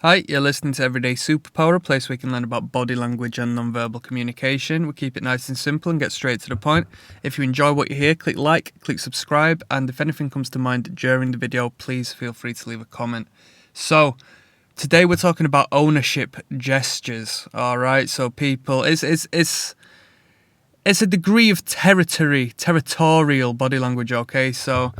Hi, you're listening to Everyday Superpower, a place where you can learn about body language and non-verbal communication. We keep it nice and simple and get straight to the point. If you enjoy what you hear, click like, click subscribe, and if anything comes to mind during the video, please feel free to leave a comment. So, today we're talking about ownership gestures, alright? So people, it's a degree of territorial body language, okay? So,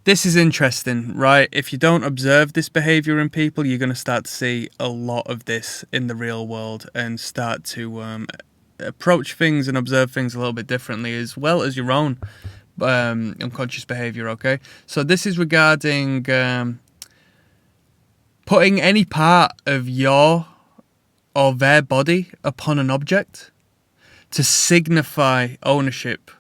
this is interesting, right? If you don't observe this behavior in people, you're going to start to see a lot of this in the real world and start to approach things and observe things a little bit differently, as well as your own unconscious behavior, okay? So this is regarding putting any part of your or their body upon an object to signify ownership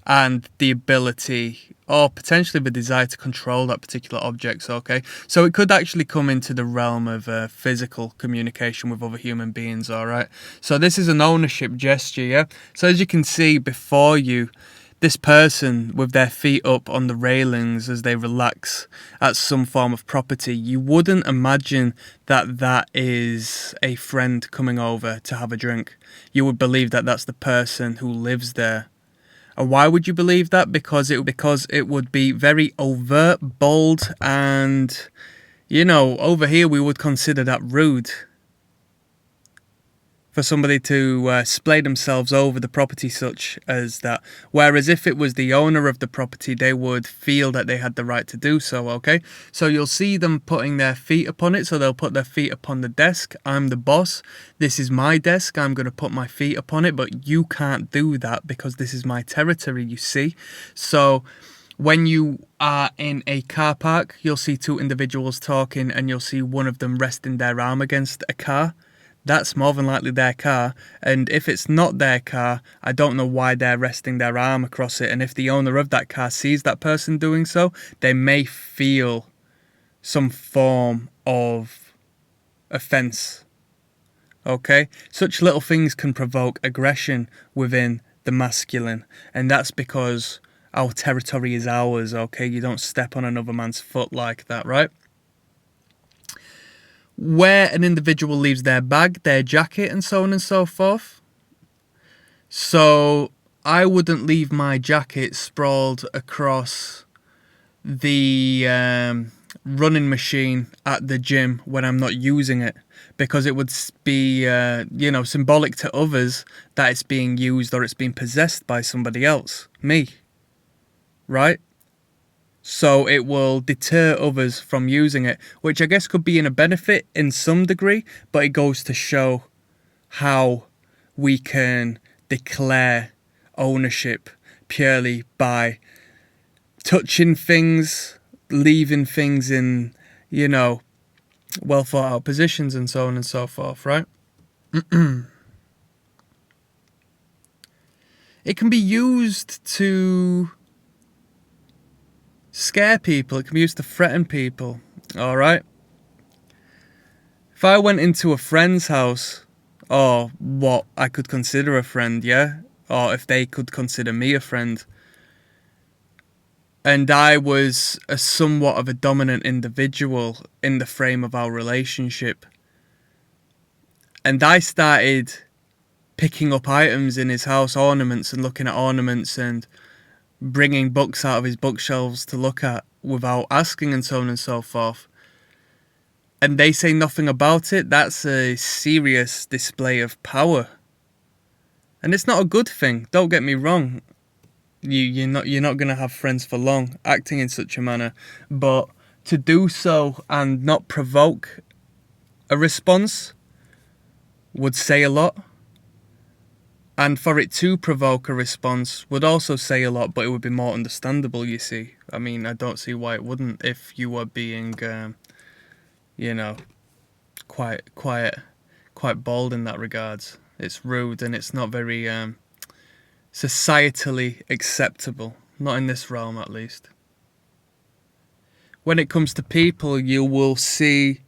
and the ability or potentially the desire to control that particular object, okay? So it could actually come into the realm of physical communication with other human beings, alright? So this is an ownership gesture, yeah? So as you can see before you, this person with their feet up on the railings as they relax at some form of property, you wouldn't imagine that that is a friend coming over to have a drink. You would believe that that's the person who lives there. And why would you believe that? Because it would be very overt, bold, and, you know, over here we would consider that rude. For somebody to splay themselves over the property such as that. Whereas if it was the owner of the property, they would feel that they had the right to do so, okay? So you'll see them putting their feet upon it. So they'll put their feet upon the desk. I'm the boss. This is my desk. I'm going to put my feet upon it. But you can't do that because this is my territory, you see? So when you are in a car park, you'll see two individuals talking and you'll see one of them resting their arm against a car. That's more than likely their car, and if it's not their car, I don't know why they're resting their arm across it, and if the owner of that car sees that person doing so, they may feel some form of offence, okay? Such little things can provoke aggression within the masculine, and that's because our territory is ours, okay? You don't step on another man's foot like that, right? Where an individual leaves their bag, their jacket, and so on and so forth. So I wouldn't leave my jacket sprawled across the running machine at the gym when I'm not using it, because it would be symbolic to others that it's being used or it's being possessed by somebody else, me, right? So it will deter others from using it, which I guess could be in a benefit in some degree, but it goes to show how we can declare ownership purely by touching things, leaving things in, well thought out positions and so on and so forth, right? It can be used to scare people. It can be used to threaten people, alright? If I went into a friend's house, or what I could consider a friend, yeah? Or if they could consider me a friend, and I was a somewhat of a dominant individual in the frame of our relationship, and I started picking up items in his house, ornaments, and looking at ornaments and bringing books out of his bookshelves to look at without asking and so on and so forth, and they say nothing about it, that's a serious display of power. And it's not a good thing, don't get me wrong. You're not going to have friends for long acting in such a manner, but to do so and not provoke a response would say a lot. And for it to provoke a response would also say a lot, but it would be more understandable, you see. I mean, I don't see why it wouldn't if you were being, quite bold in that regards. It's rude and it's not very societally acceptable. Not in this realm, at least. When it comes to people, you will see,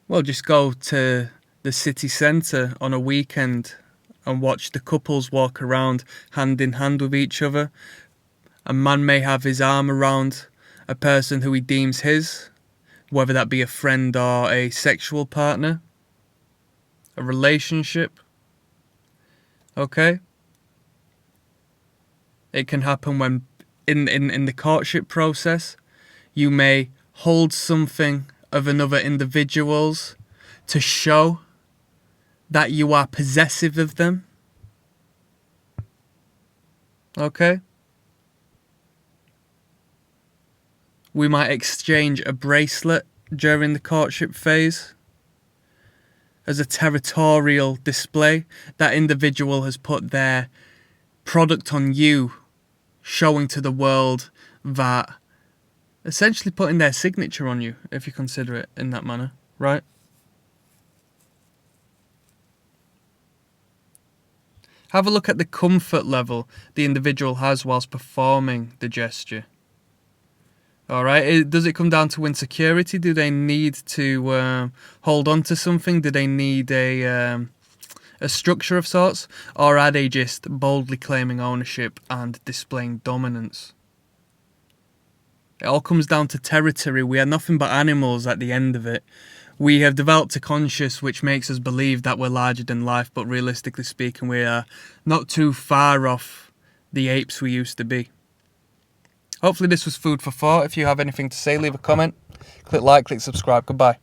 well, just go to the city centre on a weekend and watch the couples walk around hand in hand with each other. A man may have his arm around a person who he deems his. whether that be a friend or a sexual partner, a relationship. Okay? It can happen when in the courtship process, you may hold something of another individual's to show that you are possessive of them. Okay? We might exchange a bracelet during the courtship phase as a territorial display. That individual has put their product on you, showing to the world that, essentially putting their signature on you, if you consider it in that manner, right? Have a look at the comfort level the individual has whilst performing the gesture. Alright, does it come down to insecurity? Do they need to hold on to something? Do they need a structure of sorts? Or are they just boldly claiming ownership and displaying dominance? It all comes down to territory. We are nothing but animals at the end of it. We have developed a conscious which makes us believe that we're larger than life, but realistically speaking, we are not too far off the apes we used to be. Hopefully this was food for thought. If you have anything to say, leave a comment. Click like, click subscribe. Goodbye.